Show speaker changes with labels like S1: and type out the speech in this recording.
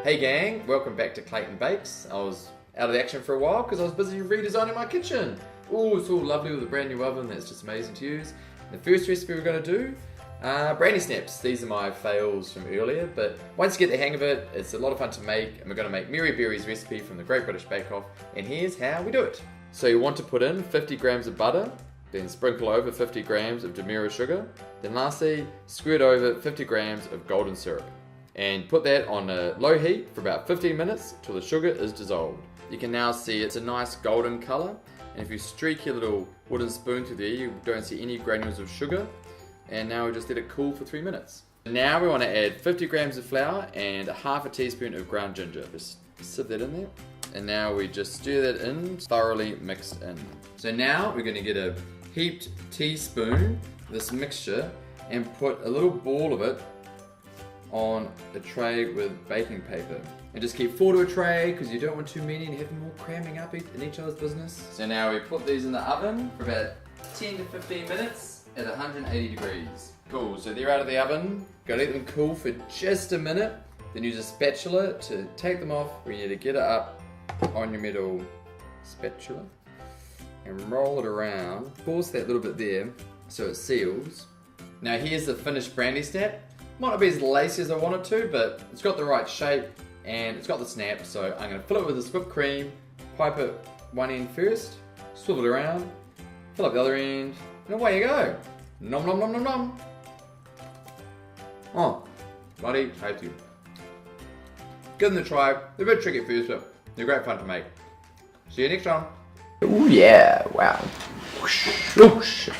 S1: Hey gang, welcome back to Clayton Bakes. I was out of the action for a while because I was busy redesigning my kitchen. Oh, it's all lovely with a brand new oven that's just amazing to use. The first recipe we're going to do, Brandy snaps. These are my fails from earlier, but once you get the hang of it, it's a lot of fun to make, and we're going to make Mary Berry's recipe from the Great British Bake Off, and here's how we do it. So you want to put in 50 grams of butter, then sprinkle over 50 grams of Demura sugar, then lastly squirt over 50 grams of golden syrup. And put that on a low heat for about 15 minutes till the sugar is dissolved. You can now see it's a nice golden colour, and if you streak your little wooden spoon through there, you don't see any granules of sugar. And now we just let it cool for 3 minutes. Now we want to add 50 grams of flour and half a teaspoon of ground ginger. Just sieve that in there. And now we just stir that in, thoroughly mixed in. So now we're going to get a heaped teaspoon of this mixture and put a little ball of it on a tray with baking paper. And just keep 4 to a tray because you don't want too many and have them all cramming up in each other's business. So now we put these in the oven for about 10 to 15 minutes at 180 degrees. Cool, so they're out of the oven. Gotta let them cool for just a minute. Then use a spatula to take them off. We need to get it up on your metal spatula and roll it around. Force that little bit there so it seals. Now here's the finished brandy snap. Might not be as lacy as I want it to, but it's got the right shape and it's got the snap, so I'm going to fill it with this whipped cream, pipe it one end first, swivel it around, fill up the other end, and away you go. Nom nom nom nom nom. Oh, bloody tasty. Give them a try. They're a bit tricky at first, but they're great fun to make. See you next time.
S2: Oh yeah, wow. Whoosh, whoosh.